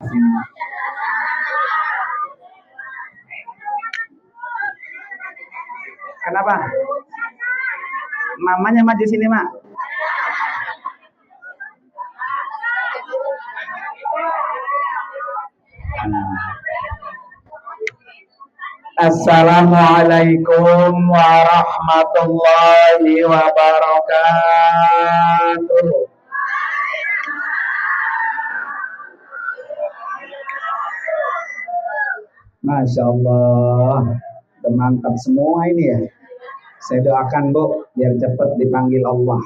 Sini. Kenapa? Mamanya maju sini, Mak. Assalamualaikum warahmatullahi wabarakatuh. Masya Allah, mantap semua ini ya. Saya doakan Bu, biar cepat dipanggil Allah.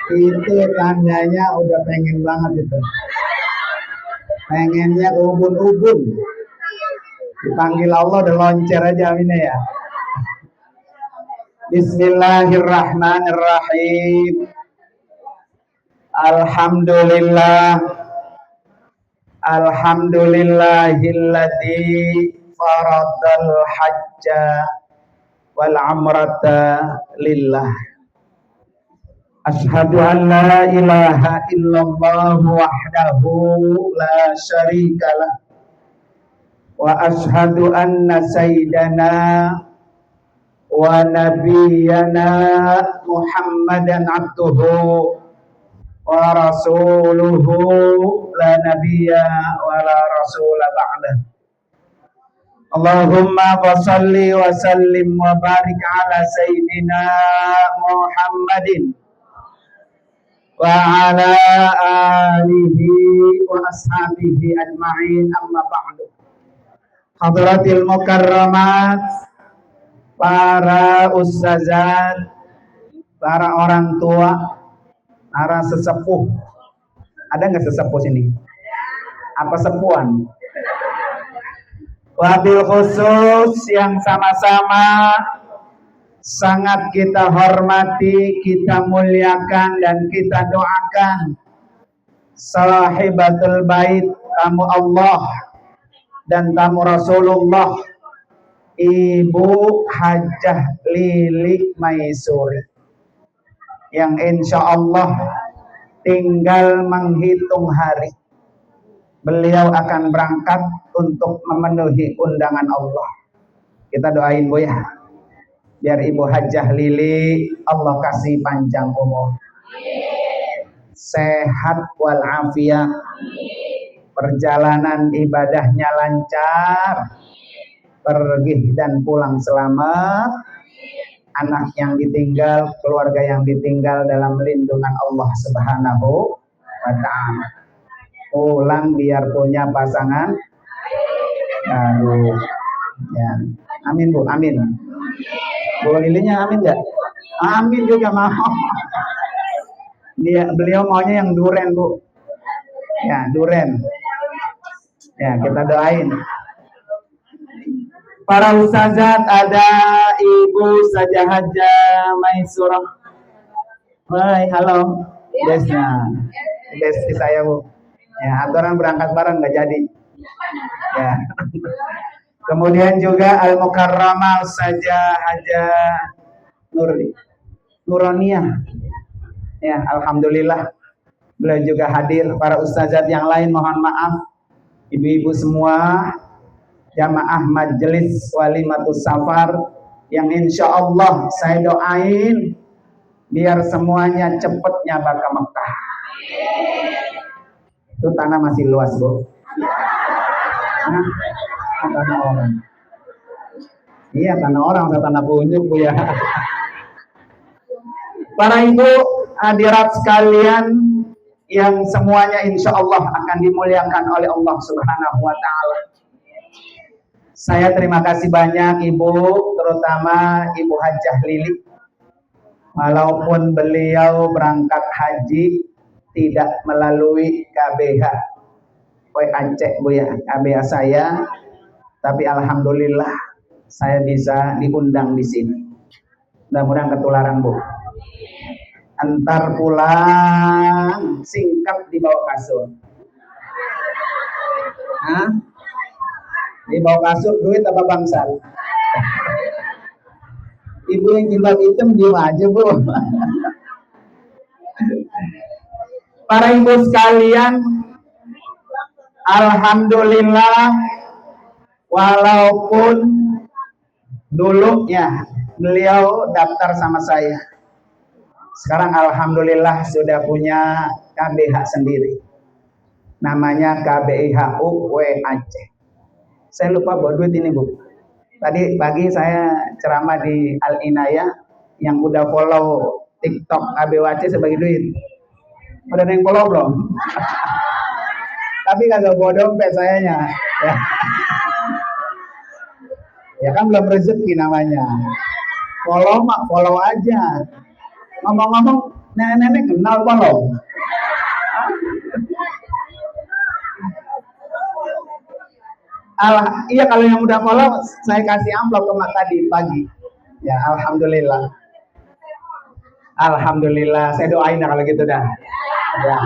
Itu tandanya udah pengen banget itu. Pengennya ubun-ubun. Dipanggil Allah udah loncer aja ini ya. Bismillahirrahmanirrahim. Alhamdulillah. Alhamdulillahilladzi faradal hajja wal amrata lillah. Ashhadu an la ilaha illallah wahdahu la syarikalah wa ashhadu anna sayyidana wa nabiyyana Muhammadan abduhu wa rasuluhu la nabiyya wa la rasula ba'dah. Allahumma salli wa sallim wa barik ala sayyidina Muhammadin wa ala alihi wa ashabihi ajma'in, amma ba'du. Hadratil mukarramat, para ustazat, para orang tua, para sesepuh. Ada nggak sesepuh sini? Apa sepuan? Wabil khusus yang sama-sama sangat kita hormati, kita muliakan dan kita doakan sahibatul bait, tamu Allah dan tamu Rasulullah, Ibu Hajjah Lili Maisuri, yang insya Allah tinggal menghitung hari beliau akan berangkat untuk memenuhi undangan Allah. Kita doain Bu ya, biar Ibu Hajjah Lili Allah kasih panjang umur, sehat walafiat, perjalanan ibadahnya lancar, pergi dan pulang selamat, anak yang ditinggal, keluarga yang ditinggal dalam lindungan Allah Subhanahu wa ta'ala. Pulang biar punya pasangan baru. Ya. Amin Bu, amin. Bu Lilinya amin enggak? Amin juga mau. Beliau maunya yang duren Bu. Ya, duren. Ya, kita doain. Para ustazat, ada Ibu Sajahaja Maisurah. Hai, halo. Desnya. Desi saya Bu. Ya, aturan berangkat bareng nggak jadi. Ya. Kemudian juga Al Mukarramah Sajahaja Nuroniyah. Ya, alhamdulillah beliau juga hadir. Para ustazat yang lain mohon maaf. Ibu-ibu semua, jamaah majelis walimatus safar yang insya Allah saya doain biar semuanya cepet nyaba ke Mekah. Itu tanah masih luas Bu. Nah, tanah orang. Iya, tanah orang, tanah punjuk Bu ya. Para ibu hadirat sekalian yang semuanya insya Allah akan dimuliakan oleh Allah Subhanahu wa ta'ala. Saya terima kasih banyak Ibu, terutama Ibu Hajjah Lili. Walaupun beliau berangkat haji tidak melalui KBH Aceh Bu ya, KBH saya, tapi alhamdulillah saya bisa diundang di sini. Mudah-mudahan ketularan Bu. Antar pulang singkap di bawah kasur. Hah? Di bawah kasur duit apa bangsal? Ibu yang jilbab hitam diem aja bu. Para ibu sekalian, alhamdulillah, walaupun dulu ya beliau daftar sama saya, sekarang alhamdulillah sudah punya KBH sendiri, namanya KBIH UW Aceh. Saya lupa bawa duit ini bu. Tadi pagi saya ceramah di Al Inayah, yang udah follow TikTok KBWC sebagai duit. Udah ada yang follow belum? Tapi kagak bawa dompet sayanya. Ya. Ya kan belum rezeki namanya. Follow mak, follow aja. Ngomong-ngomong, nenek-nenek kenal follow. Iya kalau yang udah follow, saya kasih amplop ke mak tadi pagi. Ya alhamdulillah. Alhamdulillah, saya doain kalau gitu dah. Ya.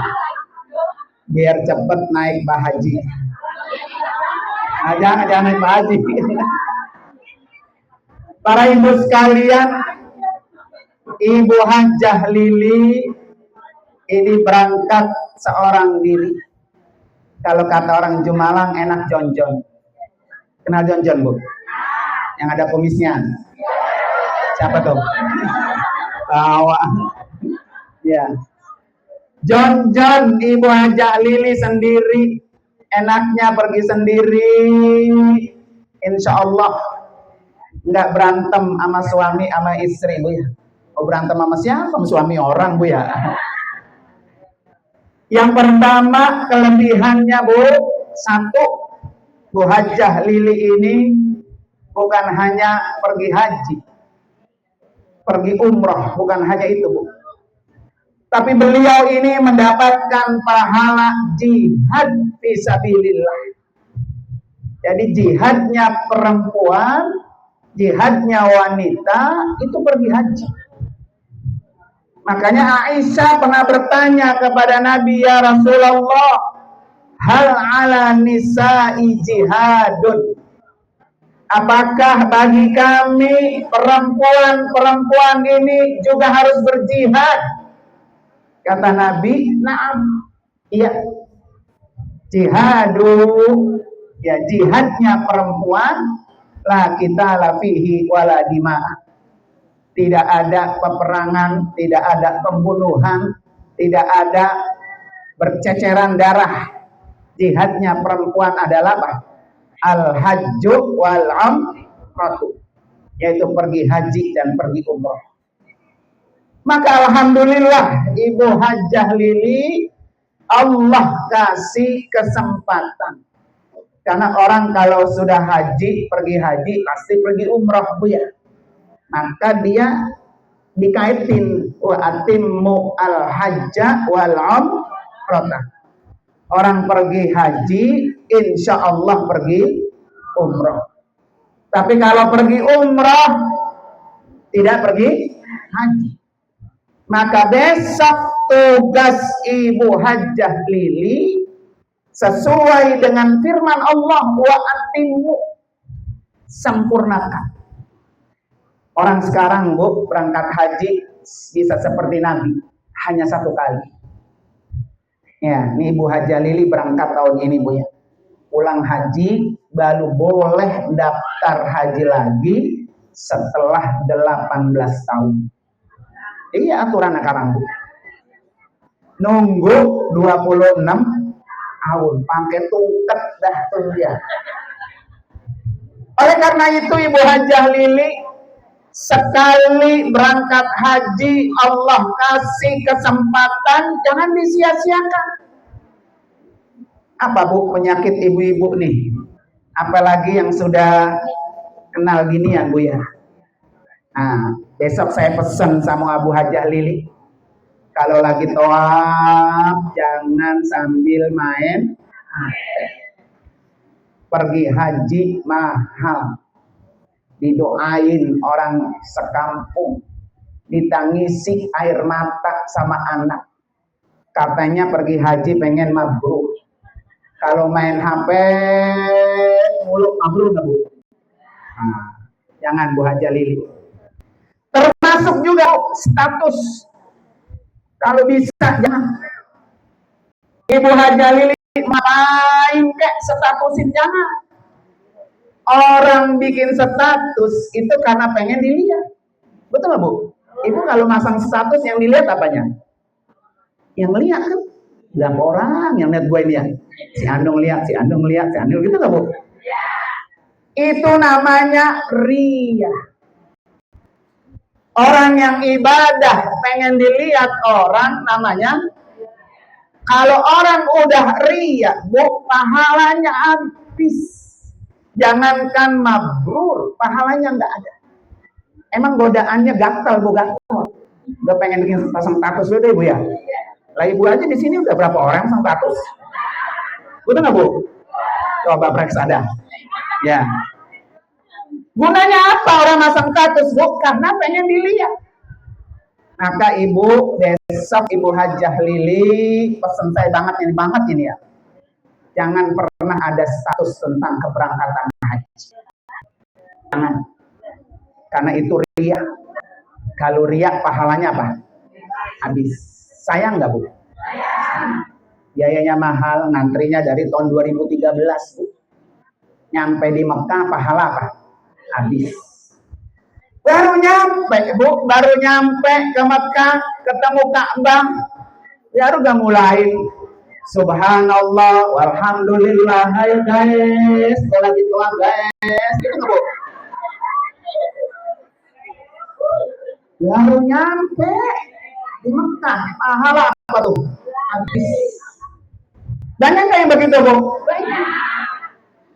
Biar cepet naik bahaji. Jangan naik bahaji. Para ibu sekalian, Ibu Hajah Lili ini berangkat seorang diri. Kalau kata orang Jumalang enak jonjon. Kenal jonjon bu? Yang ada kumisnya. Siapa tuh? Bawa. Ya. Jonjon Ibu Hajah Lili sendiri, enaknya pergi sendiri, insya Allah nggak berantem sama suami sama istri bu ya. Oh berantem sama siapa? Sama suami orang bu ya. Yang pertama kelebihannya bu, satu, Bu Hajah Lili ini bukan hanya pergi haji, pergi umroh, bukan hanya itu bu. Tapi beliau ini mendapatkan pahala jihad fisabilillah. Jadi jihadnya perempuan, jihadnya wanita itu pergi haji. Makanya Aisyah pernah bertanya kepada Nabi, ya Rasulullah, hal ala nisa'i jihadun? Apakah bagi kami perempuan ini juga harus berjihad? Kata Nabi, na'am, iya. Jihadu, ya jihadnya perempuan, la kita lafihi wala dima'a. Tidak ada peperangan, tidak ada pembunuhan, tidak ada berceceran darah. Jihadnya perempuan adalah apa? Al-hajju wal-umratu, yaitu pergi haji dan pergi umrah. Maka alhamdulillah Ibu Hajah Lili Allah kasih kesempatan. Karena orang kalau sudah haji, pergi haji pasti pergi umrah bu ya. Maka dia dikaitin wa atimmu al-hajja wal umrah. Orang pergi haji insya Allah pergi umrah. Tapi kalau pergi umrah tidak pergi haji. Maka besok tugas Ibu Hajah Lili sesuai dengan firman Allah, wa atimmu, sempurnakan. Orang sekarang bu berangkat haji bisa seperti Nabi, hanya satu kali. Ya, ini Ibu Hajah Lili berangkat tahun ini bu ya. Pulang haji baru boleh daftar haji lagi setelah 18 tahun. Iya aturan sekarang bu. Nunggu 26 tahun, pakai tungket dah tuh dia. Oleh karena itu Ibu Hajah Lili sekali berangkat haji Allah kasih kesempatan, jangan disia-siakan. Apa bu penyakit ibu-ibu nih? Apalagi yang sudah kenal ginian bu ya. Nah, besok saya pesan sama Abu Hajah Lili, kalau lagi tawaf jangan sambil main pergi haji mahal, didoain orang sekampung, ditangisi air mata sama anak, katanya pergi haji pengen mabrur. Kalau main HP mulu mabrur nggak bu? Nah, jangan Bu Hajah Lili. Termasuk juga status. Kalau bisa jangan. Ibu Haja Lili ngapain kek statusin, jangan. Orang bikin status itu karena pengen dilihat. Betul nggak, Bu? Ibu kalau masang status yang dilihat apanya? Yang lihat kan berapa orang yang lihat gue ini ya? Si Andung lihat, si Andung lihat, si Andung gitu nggak, Bu? Itu namanya ria. Orang yang ibadah pengen dilihat orang namanya. Kalau orang udah ria, Bu, pahalanya habis. Jangankan mabrur, pahalanya nggak ada. Emang godaannya gatal, Bu, gatal. Udah pengen bikin pasang status dulu deh, Bu ya. Lah Ibu aja di sini udah berapa orang pasang status? Betul nggak, Bu? Coba periksa ada. Ya. Gunanya apa orang masang status, Bu? Karena pengen dilihat. Maka Ibu, besok Ibu Hajah Lili, pesan saya banget ini ya. Jangan pernah ada status tentang keberangkatan haji. Jangan. Karena itu ria. Kalau ria pahalanya apa? Habis. Sayang nggak, Bu? Biayanya mahal, ngantrinya dari tahun 2013, Bu. Nyampe di Mekah pahala apa? Habis. Baru nyampe, Bu, baru nyampe ke Mekah, ketemu Ka'bah, baru udah mulai Subhanallah, walhamdulillah, ayo guys, kalau gitu guys, gitu nggak, Bu? Baru nyampe di Mekah, pahala apa tuh? Habis. Banyak nggak yang begitu, Bu?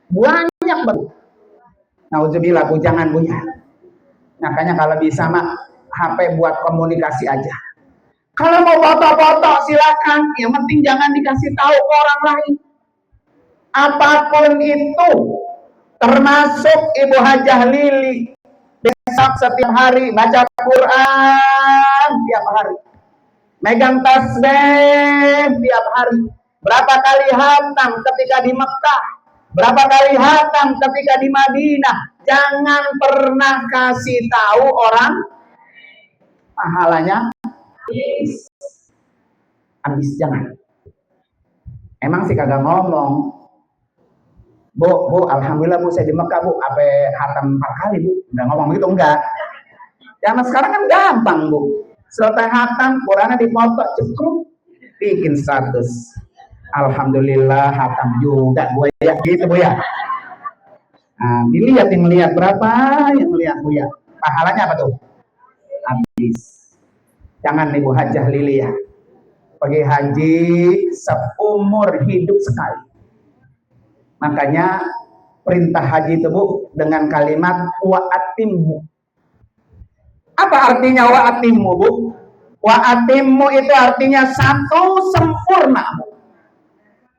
Banyak, Bu. Nauzubillah, Bu, jangan, Bu, ya. Makanya kalau bisa mah HP buat komunikasi aja. Kalau mau foto-foto silakan, yang penting jangan dikasih tahu ke orang lain. Apapun itu, termasuk Ibu Hajah Lili, besok setiap hari baca Quran tiap hari, megang tasbih tiap hari. Berapa kali hatam ketika di Mekah, berapa kali hatam ketika di Madinah. Jangan pernah kasih tahu orang, pahalanya habis, jangan. Emang sih kagak ngomong, Bu, alhamdulillah Bu, saya di Mekah, Bu, apa hatam 4 kali, Bu. Udah ngomong begitu, enggak. Zaman sekarang kan gampang, Bu. Selesai hatam, Qurannya dipoto, cekruk, bikin status. Alhamdulillah hatam juga, Bu ya, gitu, Bu ya. Nah, dilihat yang lihat berapa, yang lihat, Bu ya. Pahalanya apa tuh? Habis. Jangan Ibu Hajah Lili ya. Pergi haji seumur hidup sekali. Makanya perintah haji itu, Bu, dengan kalimat wa'atimmu. Apa artinya wa'atimmu, Bu? Wa'atimmu itu artinya satu, sempurna, Bu.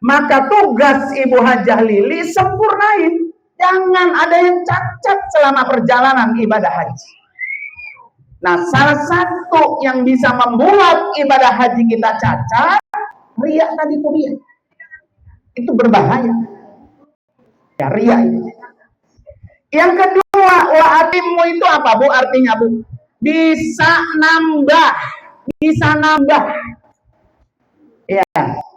Maka tugas Ibu Hajah Lili sempurnain. Jangan ada yang cacat selama perjalanan ibadah haji. Nah, salah satu yang bisa membuat ibadah haji kita cacat, riya tadi itu, riya. Itu berbahaya. Ya, riya itu. Yang kedua, wa'atimmu itu apa, Bu? Artinya, Bu, bisa nambah. Bisa nambah. Ya,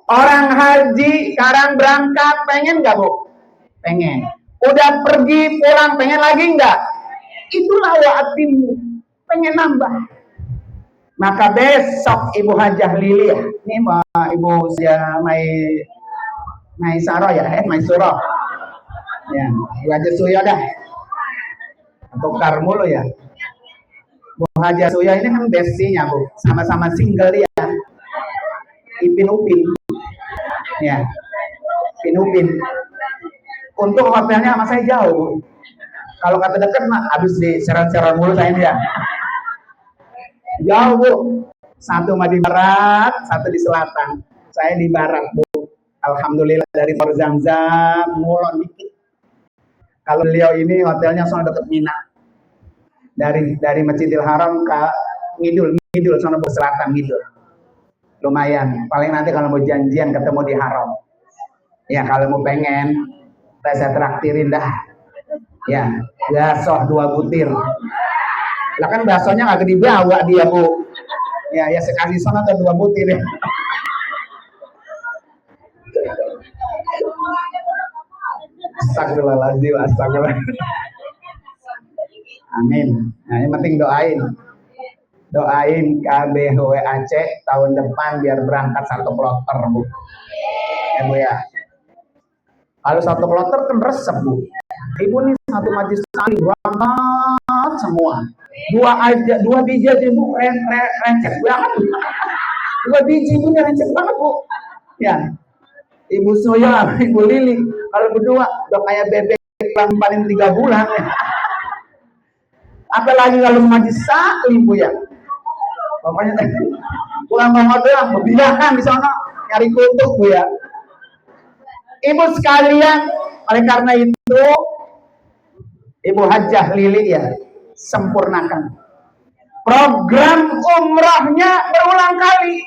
orang haji sekarang berangkat, pengen nggak, Bu? Pengen. Udah pergi pulang, pengen lagi nggak? Itulah wa'atimmu. Pengen nambah. Maka besok Ibu Hajah Lili ya, ini Ibu ya Mai Saro ya, Mai Suro ya, Ibu Hajah Suyo dah, atau Karmulo ya. Bu Hajah Suyo ini kan bestinya, Bu, sama-sama single ya, Ipin Upin ya, Ipin Upin. Untuk hotelnya sama saya jauh, Bu. Kalau kata deket mah habis di seran-seran mulu saya ya. Jauh, Bu. Satu di barat, satu di selatan. Saya di barat, Bu. Alhamdulillah dari Tor Zamzam, mulon dikit. Kalau beliau ini hotelnya soal deket Mina. Dari Masjidil Haram ke ngidul sono ke selatan ngidul. Lumayan. Paling nanti kalau mau janjian ketemu di Haram. Ya kalau mau pengen, saya traktirin dah. Ya, gasoh 2 butir. Lah kan baksonya nggak dibawa dia bu. Ya sekali sana atau 2 butir ya. Astagfirullahaladzim, astagfirullah. Amin. Nah, yang penting doain KBHW Aceh tahun depan biar berangkat 1 kloter bu. Ya bu ya. Kalau 1 kloter kan resep bu. Ibu nih 1 majlis sekali berangkat semua. 2 biji aja bu, receh banget. 2 biji bu, receh banget bu. Ya, Ibu Soya, Ibu Lili, kalau berdua udah kayak bebek paling 3 bulan. Apalagi kalau majlis sekali bu ya. Pokoknya pulang mau doang, berbilangan di sana nyari kutuk bu ya. Ibu sekalian, oleh karena itu Ibu Hajah Lili ya, sempurnakan program umrahnya berulang kali.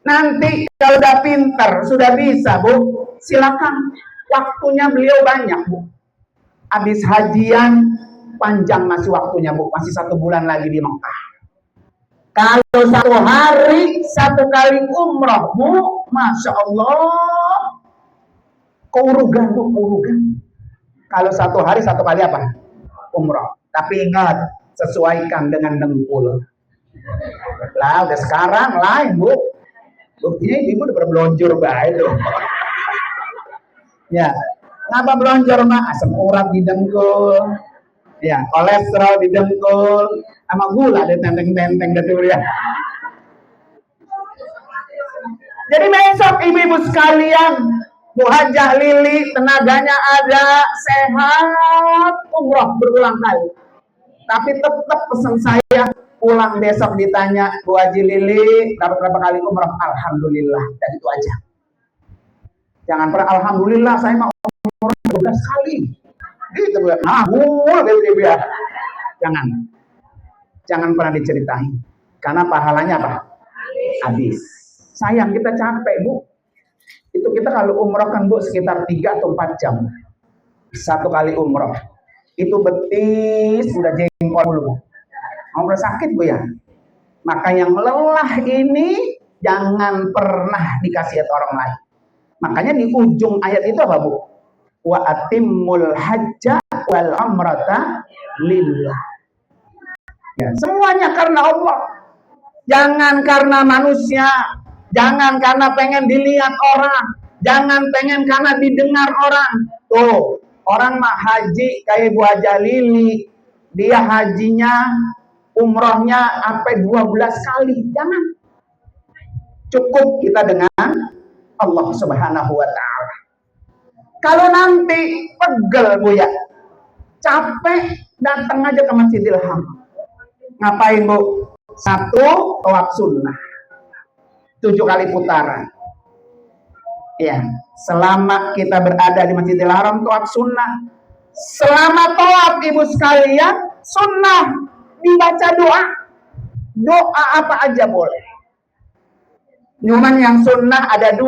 Nanti kalau udah pinter, sudah bisa bu, silakan. Waktunya beliau banyak bu. Habis hajian panjang masih waktunya bu, masih 1 bulan lagi di Mekah. Kalau 1 hari 1 kali umrah bu, masya Allah, keurugan bu, keurugan. Kalau 1 hari 1 kali apa? Umrah. Tapi ingat, sesuaikan dengan dengkul. Lah udah sekarang lain bu. Buktinya ibu udah berbelonjor baik tuh. Ya, ngapa belonjor mah? Asam urat di dengkul. Ya, kolesterol di dengkul, sama gula ada tenteng-tenteng gitu ya. Jadi besok ibu-ibu sekalian, Bu Hajah Lili tenaganya ada, sehat, umroh berulang kali. Tapi tetap pesan saya, pulang besok ditanya Bu Haji Lili berapa kali umroh, alhamdulillah, dan itu aja. Jangan pernah alhamdulillah saya mau umroh 12 kali. Gitu Bu. Nah, ya. Jangan pernah diceritain. Karena pahalanya apa? Habis. Sayang, kita capek bu. Itu kita kalau umroh kan bu sekitar 3 atau 4 jam 1 kali umroh. Itu betis udah jengkol dulu. Udah sakit bu ya. Maka yang lelah ini jangan pernah dikasih orang lain. Makanya di ujung ayat itu apa bu? Wa atimmul hajja wal umrata lillah. Ya, semuanya karena Allah. Jangan karena manusia, jangan karena pengen dilihat orang, jangan pengen karena didengar orang. Tuh, orang mah haji kayak Bu Hajah Lili, dia hajinya, umrohnya sampai 12 kali. Jangan. Cukup kita dengan Allah Subhanahu wa taala. Kalau nanti pegel bu ya, capek, datang aja ke Masjidil Haram. Ngapain bu? 1 tawaf sunnah, 7 kali putaran. Ya, selama kita berada di Masjidil Haram tawaf sunnah. Selama tawaf ibu sekalian sunnah, dibaca doa. Doa apa aja boleh. Cuman yang sunnah ada 2.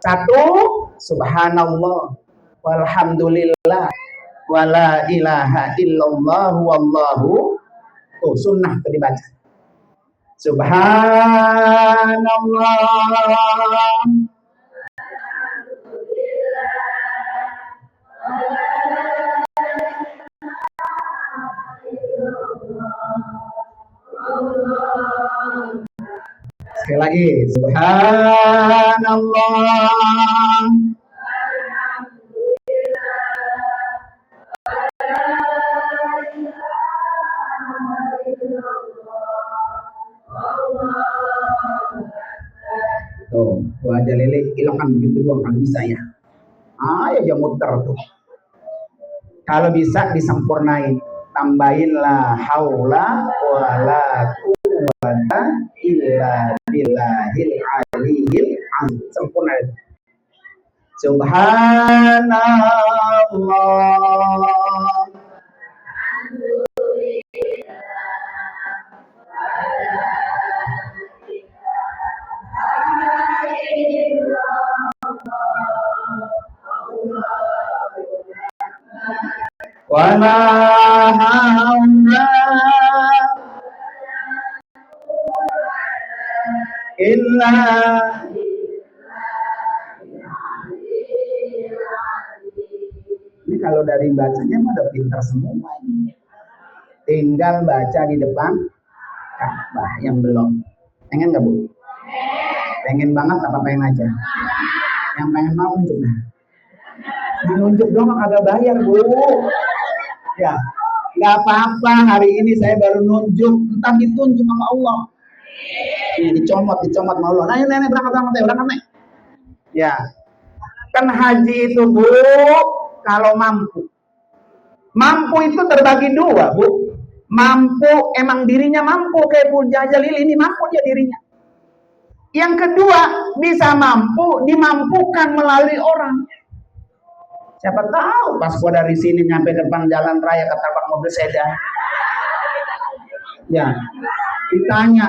1, subhanallah, walhamdulillah, wala ilaha illallah, wallahu. Tuh sunnah itu dibaca. Subhanallah. Sekali lagi, subhanallah. Tuh, Bu Hajah Lili hilangkan begitu doang kalau bisa ya. Ayo aja muter tuh. Kalau bisa disempurnain, tambahinlah haula wala quwwata illa billahil aliyil azim. Sempurnain. Subhanallah. Wala haula Inna. Ini kalau dari bacanya mah udah pintar semua ini. Tinggal baca di depan Ka'bah yang belum. Pengen nggak Bu? Pengen banget apa pengen aja? Yang pengen mau unjuk nah. Menunjuk doang agak bayar Bu. Ya, nggak apa-apa. Hari ini saya baru nunjuk, entah ditunjuk sama Allah. Ini dicomot sama Allah. Nah, nenek berangkat nih. Ya, kan haji itu Bu, kalau mampu. Mampu itu terbagi dua Bu. Mampu, emang dirinya mampu kayak Bu Jalil ini mampu dia dirinya. Yang kedua, bisa mampu, dimampukan melalui orang. Siapa tahu pas gua dari sini nyampe depan jalan raya ketabrak mobil sedan. Ya, ditanya,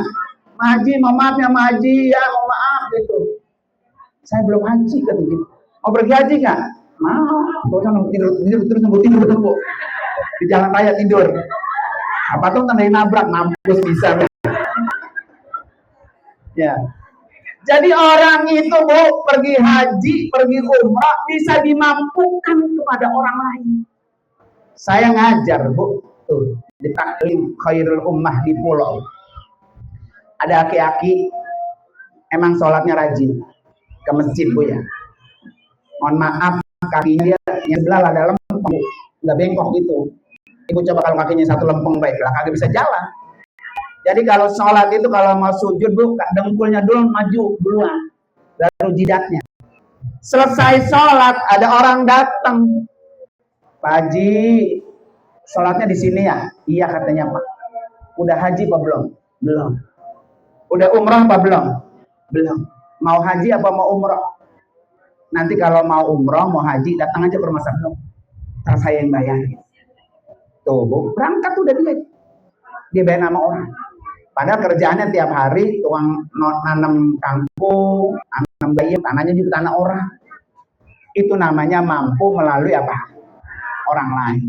Haji, mau maaf ya Haji, ya mau maaf gitu. Saya belum haji kan gitu. Mau pergi haji nggak? Mau. Gua kan tidur terus Bu. Di jalan raya tidur. Apa tuh tandain nabrak, mampus bisa. Ya. Jadi orang itu Bu pergi haji, pergi umrah bisa dimampukan kepada orang lain. Saya ngajar Bu tuh di Taklim Khairul Ummah di Pulau. Ada aki-aki emang sholatnya rajin ke masjid Bu ya. Mohon maaf kakinya dia yang sebelah ada lempeng Bu, nggak bengkok gitu. Ibu coba kalau kakinya satu lempeng baiklah kagak bisa jalan. Jadi kalau sholat itu kalau mau sujud Bu, dengkulnya dulu maju duluan, baru jidatnya. Selesai sholat ada orang datang, Pak Haji, sholatnya di sini ya? Iya katanya Pak. Udah haji apa belum? Belum. Udah umrah apa belum? Belum. Mau haji apa mau umrah? Nanti kalau mau umrah, mau haji, datang aja ke rumah saya. Ntar saya yang bayar. Tuh Bu, berangkat udah dia bayar nama orang. Padahal kerjaannya tiap hari tukang nanam kangkung, nanam bayam, tanahnya juga tanah orang. Itu namanya mampu melalui apa? Orang lain.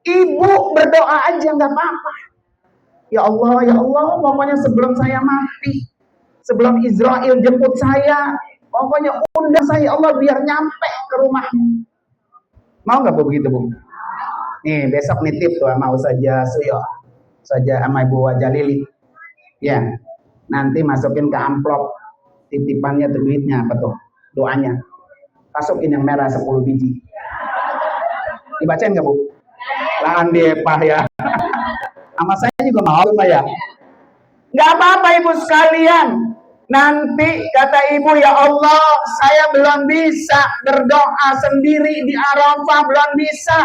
Ibu berdoa aja nggak apa-apa. Ya Allah, pokoknya sebelum saya mati, sebelum Israel jemput saya, pokoknya undang saya Allah biar nyampe ke rumahmu. Mau nggak Bu begitu Bu? Nih besok nitip tuh mau saja Suyo, saja sama Ibu Jalili. Ya, nanti masukin ke amplop titipannya tuh duitnya apa tuh doanya, masukin yang merah 10 biji. Dibacain nggak Bu? Lahan depah ya. Sama saya juga mau Pak ya. Nggak apa-apa Ibu sekalian. Nanti kata Ibu, ya Allah, saya belum bisa berdoa sendiri di Arafah, belum bisa.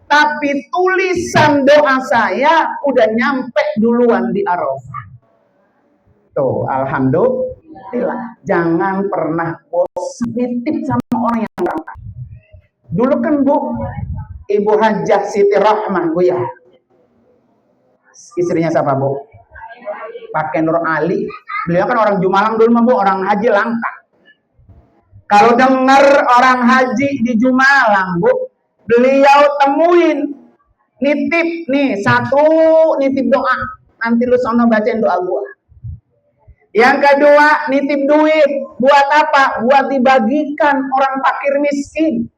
Tapi tulisan doa saya udah nyampe duluan di Arafah. Tuh, alhamdulillah. Jangan pernah bosan nitip sama orang yang berangkat. Dulu kan Bu, Ibu Hajah Siti Rahmah Bu ya. Istrinya siapa Bu? Pakai Nur Ali. Beliau kan orang Jumalang dulu Bu, orang haji langka. Kalau dengar orang haji di Jumalang Bu, beliau temuin, nitip nih satu, nitip doa. Nanti lu sono bacain doa gua. Yang kedua, nitip duit. Buat apa? Buat dibagikan orang fakir miskin.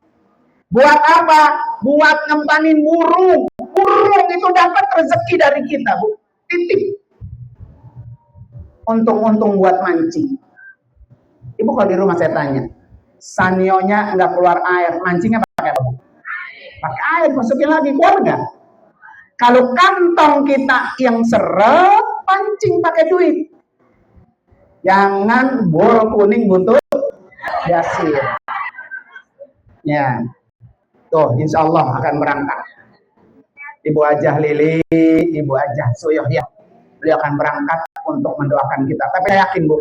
Buat apa? Buat ngempanin burung. Burung itu dapat rezeki dari kita, Bu. Titip. Untung-untung buat mancing. Ibu kalau di rumah saya tanya, sanionya nggak keluar air, mancingnya pakai apa? Pakai air, masukin lagi, keluar nggak? Kalau kantong kita yang seret, pancing pakai duit. Jangan bol kuning buntut yasir. Ya, tuh insya Allah akan berangkat. Ibu Hajah Lili, Ibu Hajah Suyoh ya, beliau akan berangkat untuk mendoakan kita. Tapi saya yakin Bu,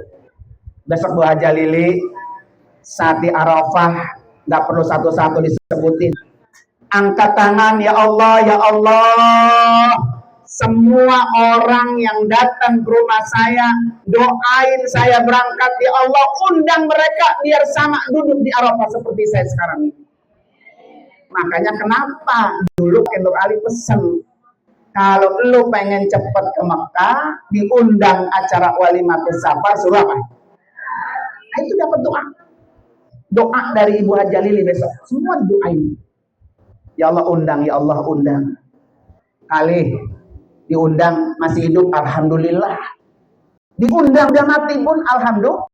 besok Bu Hajah Lili saat di Arafah nggak perlu satu-satu disebutin. Angkat tangan, ya Allah, ya Allah. Semua orang yang datang ke rumah saya, doain saya berangkat, ya Allah, undang mereka biar sama duduk di Arafah seperti saya sekarang ini. Makanya kenapa dulu Nur Ali pesen, Kalau lu pengen cepet ke Mekah, diundang acara walimatus safar, suruh apa? Nah, itu dapat doa. Doa dari Ibu Haja Lili besok. Semua doain. Ya Allah undang, ya Allah undang. Kali diundang masih hidup, alhamdulillah. Diundang udah mati pun, alhamdulillah.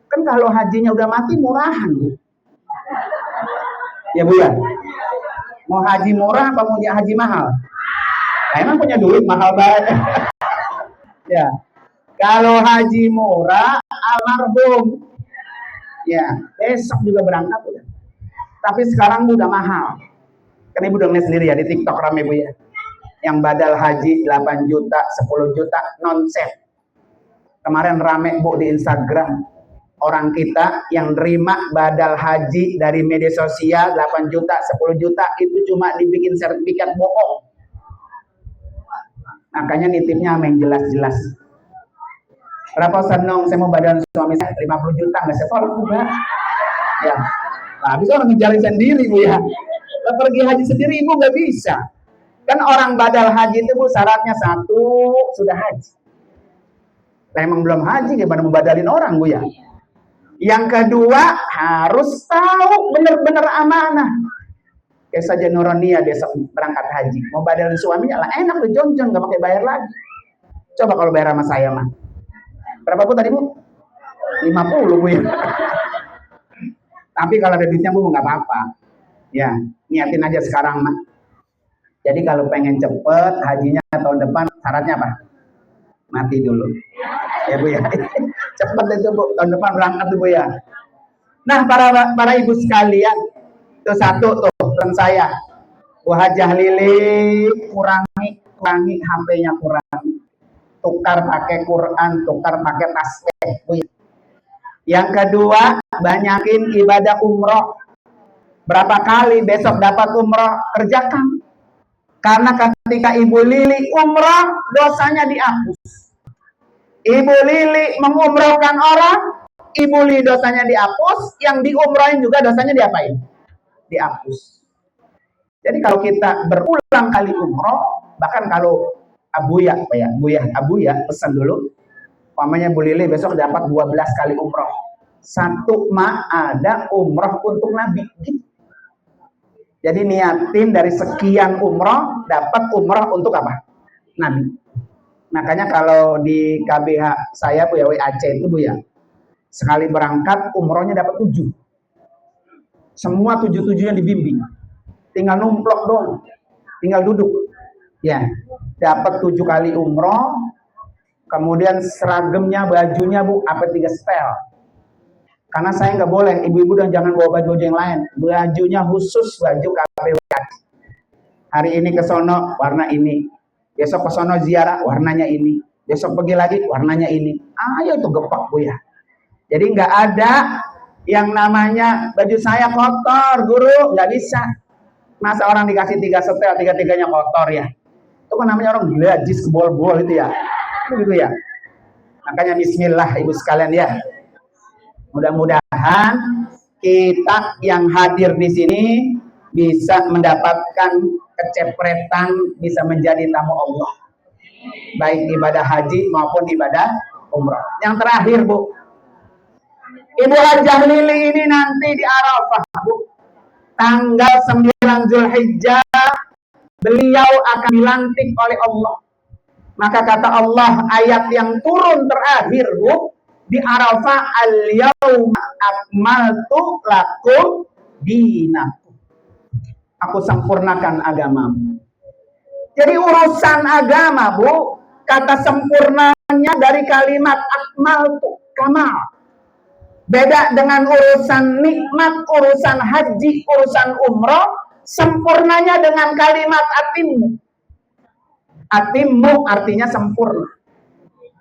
Kan kalau hajinya udah mati murahan, Bu. Ya Bu ya. Mau haji murah apa mau haji mahal? Nah, emang punya duit mahal banget. Ya. Kalau haji murah, almarhum. Ya, besok juga berangkat udah. Tapi sekarang udah mahal. Kan Ibu udah ngeliat sendiri ya di TikTok rame Bu ya. Yang badal haji 8 juta, 10 juta nonsen. Kemarin rame Bu di Instagram. Orang kita yang nerima badal haji dari media sosial 8 juta, 10 juta itu cuma dibikin sertifikat bohong. Makanya nitipnya yang jelas-jelas. Berapa senang saya mau badal suami saya 50 juta nggak saya tolak Bu. Ya, nah, habis orang ngejalin sendiri Bu ya. Lah pergi haji sendiri Ibu nggak bisa. Kan orang badal haji itu Bu syaratnya satu sudah haji. Nah, emang belum haji gimana mau badalin orang Bu ya. Yang kedua harus tahu benar-benar amanah. Kayak saja Nuronia besok berangkat haji, mau badalin suaminya lah enak tuh jonjon nggak pakai bayar lagi. Coba kalau bayar sama saya mah. Berapa Bu tadi Bu? 50 Bu ya. Tapi kalau ada duitnya Bu nggak apa-apa. Ya niatin aja sekarang mah. Jadi kalau pengen cepet hajinya tahun depan syaratnya apa? Mati dulu. Ya Bu ya. Cepet itu Bu, tahun depan berangkat tuh Bu ya. Nah para ibu sekalian, itu satu tuh pesan saya, Bu Hajah Lili kurangi HP-nya kurangi, tukar pakai Quran, tukar pakai tasbih Bu ya. Yang kedua banyakin ibadah umroh. Berapa kali besok dapat umroh kerjakan. Karena ketika Ibu Lili umroh dosanya dihapus. Ibu Lili mengumrohkan orang, Ibu Lili dosanya dihapus, yang diumrohin juga dosanya diapain? Dihapus. Jadi kalau kita berulang kali umroh, bahkan kalau Abuya pesan dulu, umpamanya Bu Lili besok dapat 12 kali umroh. Satu ada umroh untuk Nabi. Jadi niatin dari sekian umroh, dapat umroh untuk apa? Nabi. Makanya kalau di KBH saya Bu ya, WAC itu Bu ya, sekali berangkat umrohnya dapat 7. Semua 7-7-nya dibimbing. Tinggal numplok doang. Tinggal duduk. Ya, dapat 7 kali umroh. Kemudian seragamnya, bajunya Bu, apa 3 setel. Karena saya nggak boleh, ibu-ibu dan jangan bawa baju yang lain. Bajunya khusus baju KBH. Hari ini ke sono warna ini. Besok ke sono ziarah warnanya ini. Besok pergi lagi warnanya ini. Ayo itu gepak Bu ya. Jadi nggak ada yang namanya baju saya kotor, guru, nggak bisa. Masa orang dikasih 3 setel, 3-3-nya kotor ya. Itu kan namanya orang gelajis kebol-bol itu ya. Begitu ya. Makanya bismillah Ibu sekalian ya. Mudah-mudahan kita yang hadir di sini bisa mendapatkan kecepretan, bisa menjadi tamu Allah. Baik ibadah haji maupun ibadah umrah. Yang terakhir Bu, Ibu Hajah Lili ini nanti di Arafah Bu, tanggal 9 Zulhijjah beliau akan dilantik oleh Allah. Maka kata Allah ayat yang turun terakhir Bu di Arafah, al-yauma akmaltu lakum dinakum. Aku sempurnakan agamamu. Jadi urusan agama Bu, kata sempurnanya dari kalimat akmaltu, kamal. Beda dengan urusan nikmat, urusan haji, urusan umroh, sempurnanya dengan kalimat atimmu. Atimmu artinya sempurna.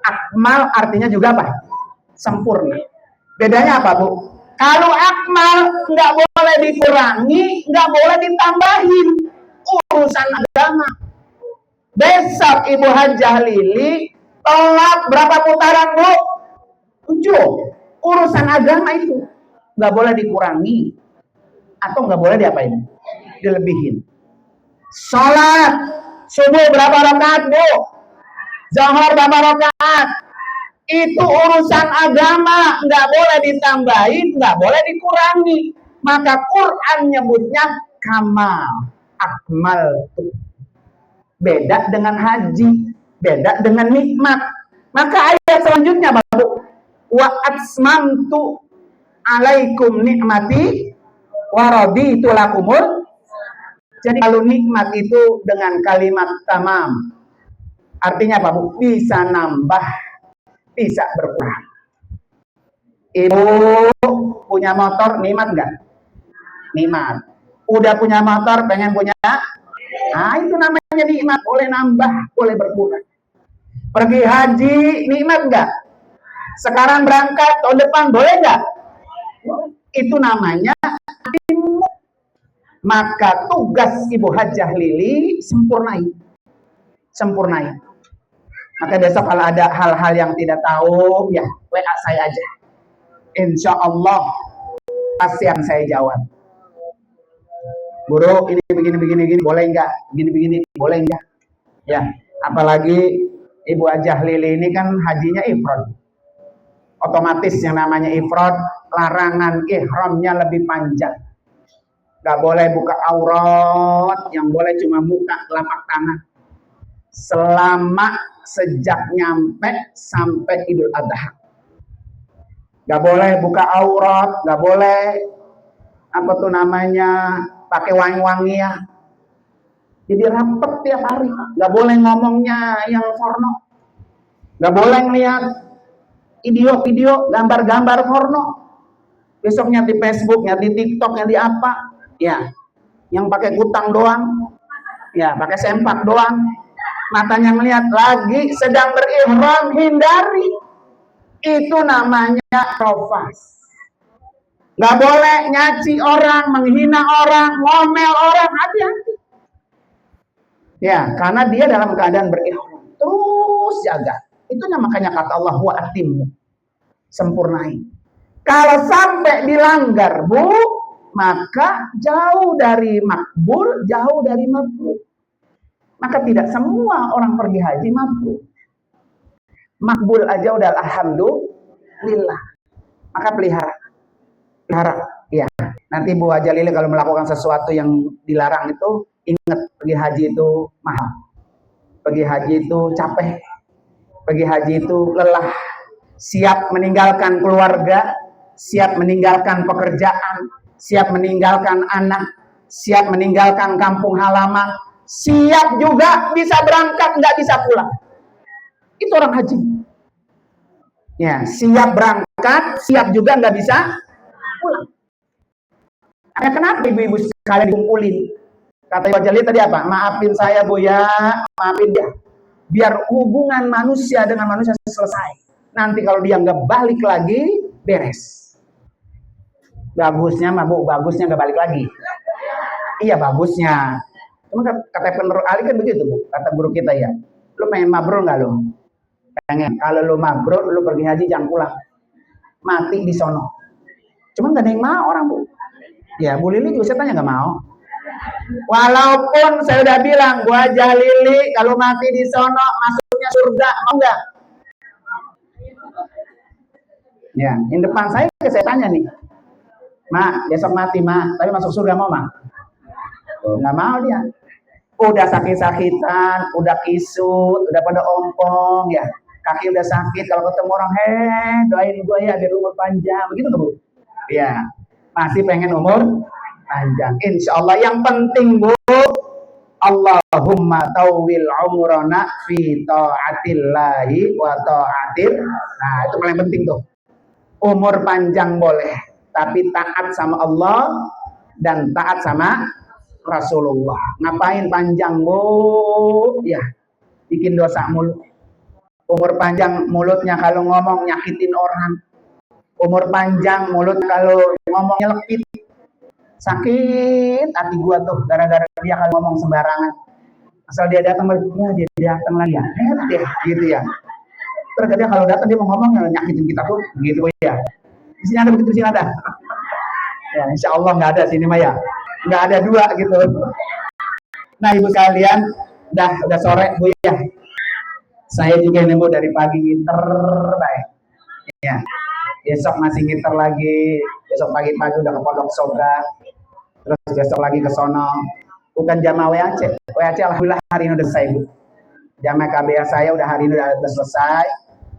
Akmal artinya juga apa? Sempurna. Bedanya apa Bu? Kalau akmal nggak boleh dikurangi, nggak boleh ditambahin. Urusan agama. Besok Ibu Hajah Lili tolak berapa putaran Bu? 7. Urusan agama itu nggak boleh dikurangi atau nggak boleh diapain? Dilebihin. Sholat Subuh berapa rakaat, Bu? Zuhur berapa rakaat? Itu urusan agama, nggak boleh ditambahin, nggak boleh dikurangi. Maka Quran nyebutnya kamal, akmal. Beda dengan haji, beda dengan nikmat. Maka ayat selanjutnya, Bapak, wa atsmamtu alaikum nikmati wa raditu lakumul. Jadi kalau nikmat itu dengan kalimat tamam, artinya apa, Bu? Bisa nambah, bisa berkurang. Ibu punya motor, nikmat nggak? Nikmat. Udah punya motor, pengen punya? Nah, itu namanya nikmat. Boleh nambah, boleh berkurang. Pergi haji, nikmat nggak? Sekarang berangkat, tahun depan boleh nggak? Itu namanya ilmu. Maka tugas Ibu Hajah Lili sempurnai. Sempurnai. Maka besok kalau ada hal-hal yang tidak tahu, ya WA saya aja. Insya Allah pasti yang saya jawab. Guru, ini begini, boleh nggak? Begini, boleh nggak? Ya, apalagi Ibu Hajah Lili ini kan hajinya ifrad. Otomatis yang namanya ifrad, larangan ihramnya lebih panjang. Nggak boleh buka aurat, yang boleh cuma muka telapak tangan. Selama sejak nyampe sampai Idul Adha. Nggak boleh buka aurat, nggak boleh apa tuh namanya pakai wangi-wangi ya. Jadi rapet tiap hari. Nggak boleh ngomongnya yang porno. Nggak boleh ngeliat video-video, gambar-gambar porno. Besoknya di Facebook, di TikTok, di apa. Ya, yang pakai kutang doang, ya pakai sempak doang, matanya melihat lagi sedang berihram, hindari. Itu namanya rofas. Nggak boleh nyaci orang, menghina orang, ngomel orang, hati-hati. Ya, karena dia dalam keadaan berihram, terus jaga. Itu makanya kata Allah wa atimmu, sempurnai. Kalau sampai dilanggar, Bu, maka jauh dari makbul, jauh dari mabrur. Maka tidak semua orang pergi haji mabrur. Makbul aja udah alhamdulillah. Maka pelihara. Ya. Nanti Bu Hajah Lili kalau melakukan sesuatu yang dilarang itu, ingat pergi haji itu mahal. Pergi haji itu capek. Pergi haji itu lelah. Siap meninggalkan keluarga, siap meninggalkan pekerjaan, siap meninggalkan anak, siap meninggalkan kampung halaman, siap juga bisa berangkat, nggak bisa pulang. Itu orang haji. Ya, siap berangkat, siap juga nggak bisa pulang. Kenapa ibu-ibu sekalian dikumpulin? Kata Ibu Hajah Lili tadi apa? Maafin saya, Bu ya, maafin dia. Biar hubungan manusia dengan manusia selesai. Nanti kalau dia nggak balik lagi, beres. Bagusnya mah, Bu, bagusnya nggak balik lagi. Iya, bagusnya. Cuma kata penerus Ali kan begitu, Bu. Kata guru kita ya. Lu pengen mabrur nggak lu? Pengen. Kalau lu mabrur, lu pergi haji jangan pulang. Mati di sono. Cuma nggak ada yang mau orang, Bu. Ya, Bu Lili juga saya tanya nggak mau. Walaupun saya udah bilang, Bu Hajah Lili kalau mati di sono masuknya surga, mau nggak? Ya, di depan saya tanya nih. Mak, besok mati, Mak. Tapi masuk surga mau, Mak? Nggak mau dia. Udah sakit-sakitan, udah kisut, udah pada ompong, ya. Kaki udah sakit, kalau ketemu orang, doain gue ya biar umur panjang. Begitu nggak, Bu? Ya, masih pengen umur panjang. Insya Allah. Yang penting, Bu, Allahumma tawwil umrana fi ta'atillahi wa ta'atir. Nah, itu paling penting tuh. Umur panjang boleh, tapi taat sama Allah dan taat sama Rasulullah. Ngapain panjang, Bu? Ya, bikin dosa mulut. Umur panjang mulutnya kalau ngomong nyakitin orang. Umur panjang mulut kalau ngomong nyelekit. Sakit hati gua tuh gara-gara dia kalau ngomong sembarangan. Asal dia datang, ya dia datang lagi ya. Gitu ya. Terus dia kalau datang dia mau ngomong nyakitin kita tuh gitu ya. Di sini ada begitu, di sini ada. Ya, insya Allah nggak ada sini mah ya. Nggak ada dua gitu. Nah, ibu sekalian, Udah sore Bu ya. Saya juga nemu dari pagi ngiter baik. Ya. Besok masih ngiter lagi. Besok pagi-pagi udah ke Pondok Soga. Terus besok lagi ke sono. Bukan jamaah WAC. WAC alhamdulillah hari ini udah selesai Bu. Jamaah KBH saya udah hari ini udah selesai.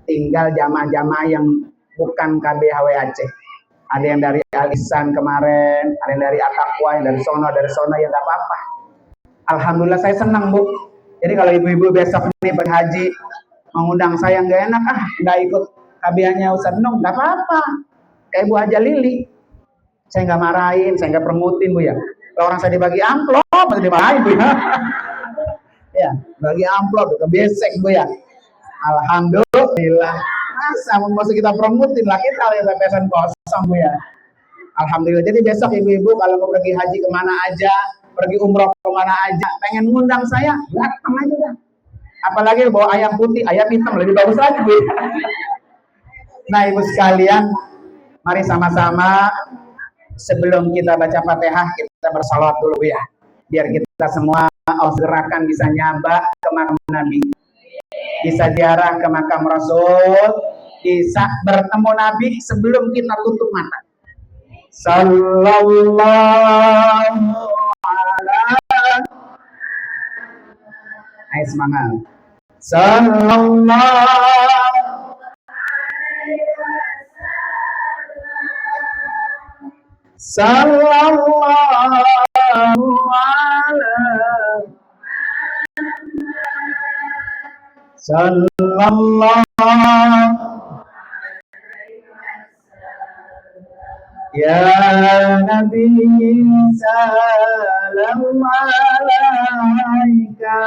Tinggal jamaah-jamaah yang bukan KBH WAC. Ada yang dari Al-Ihsan kemarin, ada yang dari At-Taqwa, yang dari sono ya nggak apa-apa. Alhamdulillah saya senang Bu. Jadi kalau ibu-ibu besok ini berhaji mengundang saya nggak enak, nggak ikut KBH-nya Ustaz Nung, nggak apa-apa. Kayak Bu Haja Lili, saya nggak marahin, saya nggak permutin Bu ya. Kalau orang saya dibagi amplop, atau dimarahin Bu ya. Ya, bagi amplop, kebesek Bu ya. Alhamdulillah. Masa mau kita promotin lah, kita lihat pesan kosong Bu ya. Alhamdulillah. Jadi besok ibu-ibu kalau mau pergi haji kemana aja, pergi umroh kemana aja, pengen ngundang saya, datang aja dah. Apalagi bawa ayam putih, ayam hitam lebih bagus lagi Bu. Nah ibu sekalian, mari sama-sama sebelum kita baca Fatihah kita bersalawat dulu Bu ya. Biar kita semua gerakan bisa nyaba ke makam Nabi, bisa ziarah ke makam Rasul, bisa bertemu Nabi sebelum kita tutup mata. Sallallahu alaihi. Ayo semangat. Sallallahu ya Nabi salam alaika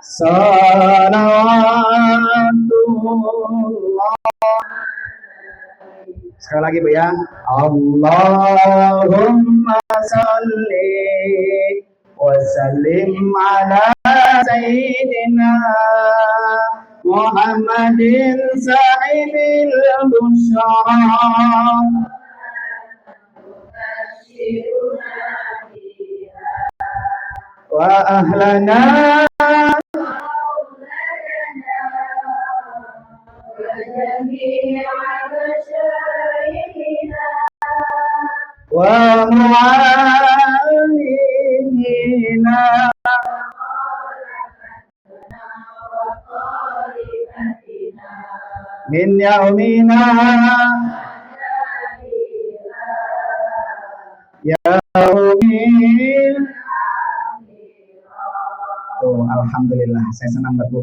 salawatullah. Sekali lagi Bu ya. Allahumma salli wa sallim ala sayyidina Muhammadin sahibil busyara wa ahlana wa mu'allimina min yaumina yaumil. Tuh, alhamdulillah saya senang banget Bu.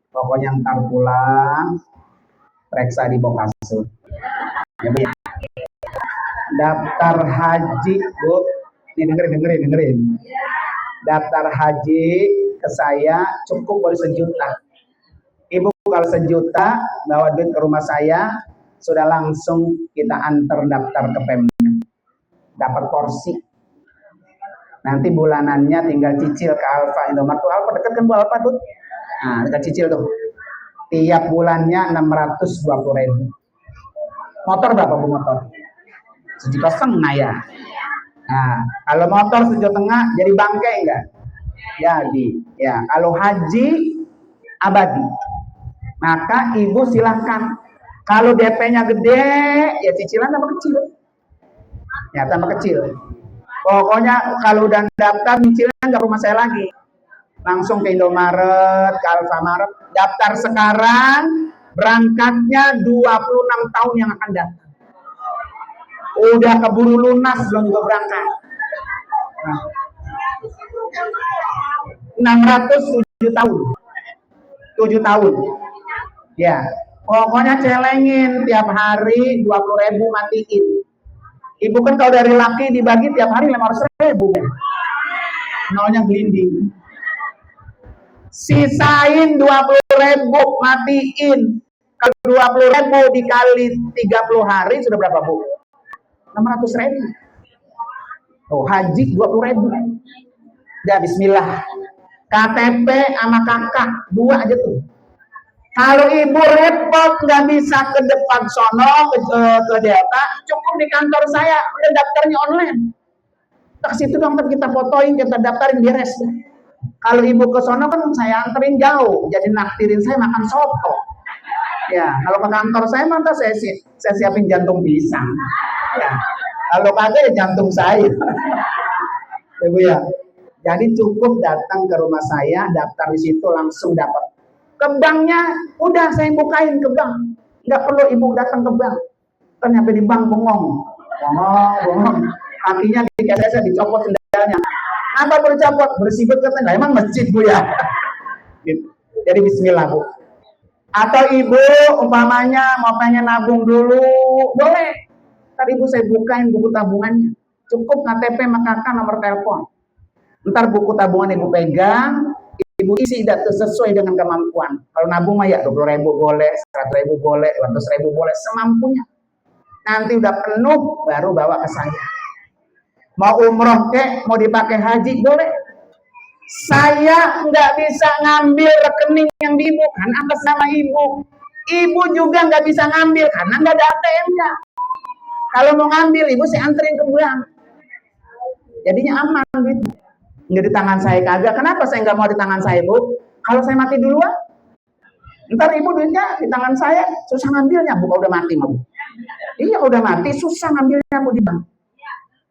Pokoknya ntar pulang periksa di Bokasul ya Bu ya. Daftar haji Bu, ini dengerin. Daftar haji ke saya cukup boleh 1 juta. Ibu kalau 1 juta bawa duit ke rumah saya, sudah langsung kita antar daftar ke Pemda, dapat porsi. Nanti bulanannya tinggal cicil ke Alfa Indomaret. Tuh Alfa deket kan Bu Alfa tuh. Nah, kita cicil tuh. Tiap bulannya 620.000. Motor berapa Bu motor? 1,5 juta ya. Nah, kalau motor 1,5 juta jadi bangkai enggak? Jadi, ya kalau haji abadi, maka ibu silahkan. Kalau DP-nya gede, ya cicilan tambah kecil. Ya tambah kecil. Pokoknya kalau udah daftar cicilan nggak rumah saya lagi. Langsung ke Indomaret, ke Alfamaret. Daftar sekarang, berangkatnya 26 tahun yang akan datang. Udah keburu lunas belum juga berangkat. Nah, 607 tahun. 7 tahun. Ya, pokoknya celengin tiap hari 20.000 matiin. Ibu kan kalau dari laki dibagi tiap hari 500.000. Nolnya gelinding. Sisain 20.000 matiin. Kalau 20.000 dikali 30 hari sudah berapa Bu? 600.000. Oh, haji 20.000. Ya Bismillah. KTP sama kakak dua aja tuh. Kalau ibu repot nggak bisa ke depan sono ke Delta, cukup di kantor saya, udah daftarnya online. Ke situ dong kita fotoin, kita daftarin beres. Kalau ibu ke sono kan saya anterin jauh, jadi naktirin saya makan soto. Ya, kalau ke kantor saya mantap saya siapin jantung pisang. Ya, kalau kagak ya jantung saya. Ibu ya. Jadi cukup datang ke rumah saya, daftar di situ langsung dapat. Ke banknya udah saya bukain ke bank, nggak perlu ibu datang ke bank. Ternyata di bank bengong, kakinya saya dicopot sendalnya. Apa perlu copot? Bersibet katanya, emang masjid bu ya. Gitu. Jadi Bismillah bu. Atau ibu umpamanya mau pengen nabung dulu, boleh. Tadi ibu saya bukain buku tabungannya. Cukup KTP sama kakak nomor telepon. Ntar buku tabungan ibu pegang, ibu isi data sesuai dengan kemampuan. Kalau nabung mah ya 20.000 boleh, 100.000 boleh, 200.000 boleh, semampunya. Nanti udah penuh baru bawa ke saya. Mau umroh kek, mau dipakai haji boleh. Saya nggak bisa ngambil rekening yang di ibu kan atas nama ibu. Ibu juga nggak bisa ngambil karena nggak ada ATM-nya. Kalau mau ngambil ibu saya anterin ke bank. Jadinya aman gitu. Nggak di tangan saya kagak. Kenapa saya nggak mau di tangan saya bu? Kalau saya mati duluan, ntar ibu duitnya di tangan saya, susah ngambilnya bu. Kalau udah mati bu. Iya udah mati susah ngambilnya bu di bank.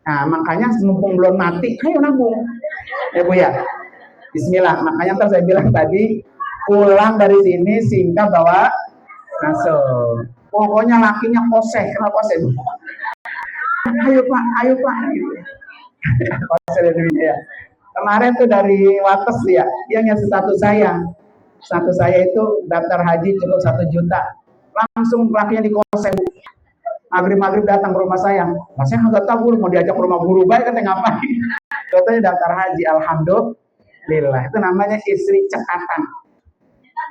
Nah makanya mumpung belum mati, ayo nabung. Ya bu ya. Bismillah. Makanya ntar saya bilang tadi pulang dari sini singkat bawa masuk. Pokoknya lakinya koseh, kenapa koseh bu? Ayo pak. Koseh dari dunia ya. Kemarin tuh dari Wates ya, dia ngasih status saya. Status saya itu daftar haji cukup 1 juta. Langsung lakinya di koseng. Maghrib datang ke rumah saya. Nah, saya nggak tahu mau diajak ke rumah guru baik katanya ngapain. Katanya daftar haji, alhamdulillah. Itu namanya istri cekatan.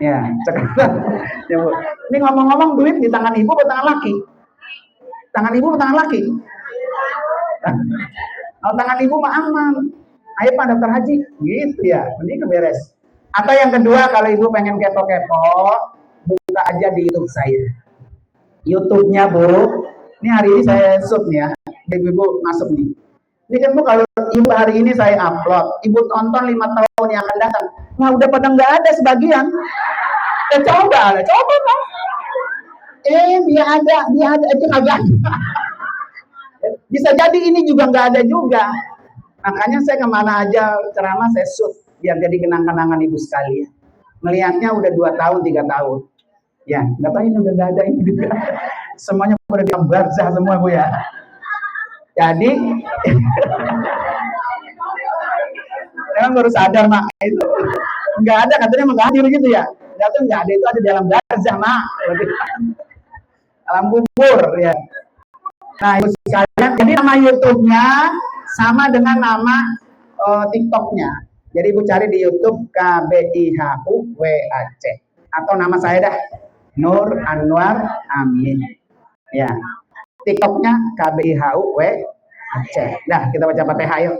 Ya, cekatan. Ya, Bu. Ini ngomong-ngomong duit di tangan ibu atau tangan laki? Tangan ibu atau tangan laki? Kalau tangan ibu mah aman. Ayo pak daftar haji, gitu ya, mending beres. Atau yang kedua, kalau ibu pengen kepo-kepo, buka aja di YouTube saya. YouTube-nya bu, ini hari ini saya shoot nih ya, ibu masuk nih. Ini kan bu kalau ibu hari ini saya upload, ibu tonton 5 tahun yang akan datang, wah udah pada nggak ada sebagian. Ya coba pak. Dia ada, itu kagak. Bisa jadi ini juga nggak ada juga. Makanya saya kemana aja ceramah saya shoot biar jadi kenang-kenangan ibu sekalian. Melihatnya udah 2 tahun, 3 tahun. Ya, nggak tahu ini udah nggak ada ini juga. Semuanya udah di barzah semua bu ya. Jadi, memang baru sadar mak itu nggak ada katanya nggak hadir gitu ya. Nggak ada itu ada di dalam barzah mak. Alam kubur ya. Nah ibu sekalian, jadi nama YouTube-nya sama dengan nama TikTok-nya. Jadi ibu cari di YouTube KBIHUWAC atau nama saya dah Nur Anwar Amin. Ya. TikTok-nya KBIHUWAC. Dah kita baca Fatihah yuk.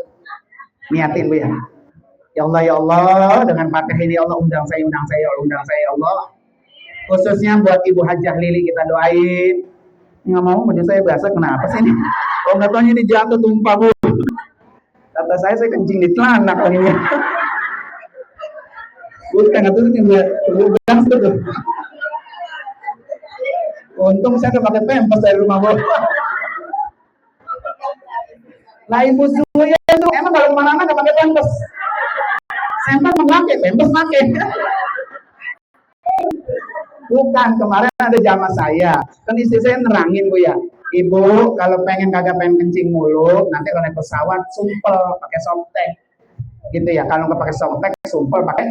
Niatin bu ya. Ya Allah dengan Fatihah ini ya Allah undang saya ya Allah. Khususnya buat Ibu Hajah Lili kita doain. Nggak mau baju saya basah kenapa sih ini? Kalau nggak tahu ini jatuh tumpah bu. Kata saya kencing di celana kali ini. Bukan itu nih bukan tuh. Untung saya udah pakai pempes dari rumah bu. Lah ibu Suya itu emang kalau kemana-mana nggak pakai pempes. Saya memakai pempes pakai. Bukan, kemarin ada jamaah saya. Kan istri saya nerangin bu ya. Ibu kalau kagak pengen kencing mulu, nanti kalau naik pesawat sumpel pakai softtek. Gitu ya. Kalau nggak pakai softtek, sumpel pakai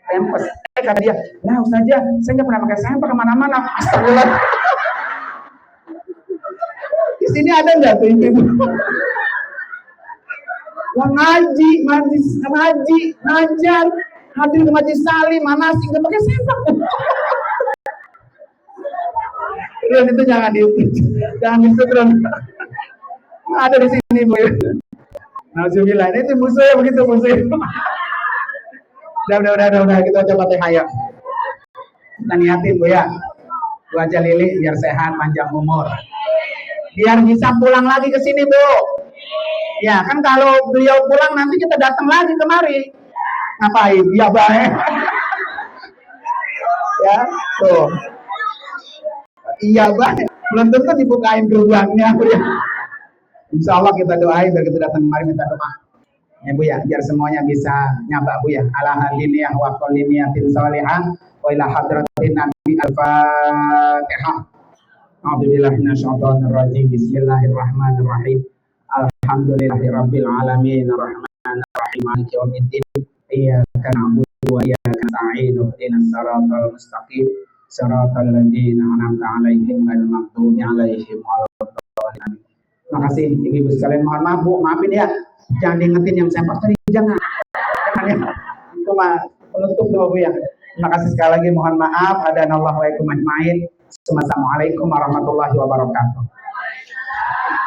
pempes. Kata dia, nah Ustazah, saya nggak pernah pakai sempak kemana-mana. Astagfirullah. Di sini ada nggak tuh ibu? Wah ngaji, ngajar, hadir ke majlis salim, mana sih nggak pakai sempak? Itu jangan di jangan disetrum. Ada di sini bu. Nauzubillah, itu musuh ya begitu musuh. Udah, kita coba teh ayo. Kita niatin Bu ya. Bu aja Lili biar sehat, panjang umur. Biar bisa pulang lagi ke sini Bu. Ya kan kalau beliau pulang nanti kita datang lagi kemari. Ngapain? Iya baik. Ya, tuh. Iya baik. Belum tentu dibukain gerbangnya Bu ya. Insya Allah kita doain biar kita datang kemari minta doa. Ya Bu ya, biar semuanya bisa nyabak Bu ya. Ala haliniyah wa qoliniyatin salihah wa ila hadratin nabi al-fatihah. A'udzubillahi minasyaitonirrajim. Bismillahirrahmanirrahim. Alhamdulillahirabbil alamin arrahmanir rahim maliki yaumiddin. Iyyaka na'budu wa iyyaka nasta'in ihdinas siratal mustaqim siratal ladzina an'amta 'alaihim ghairil maghdubi alaihim waladdallin. Terima kasih ibu-ibu sekalian, mohon maaf Bu, maafin ya. Jangan diingetin yang sempak tadi, jangan ya. Itu mah penutup doa Bu ya. Terima kasih sekali lagi, mohon maaf. Adanallahu wa ikum ajmain. Assalamualaikum warahmatullahi wabarakatuh.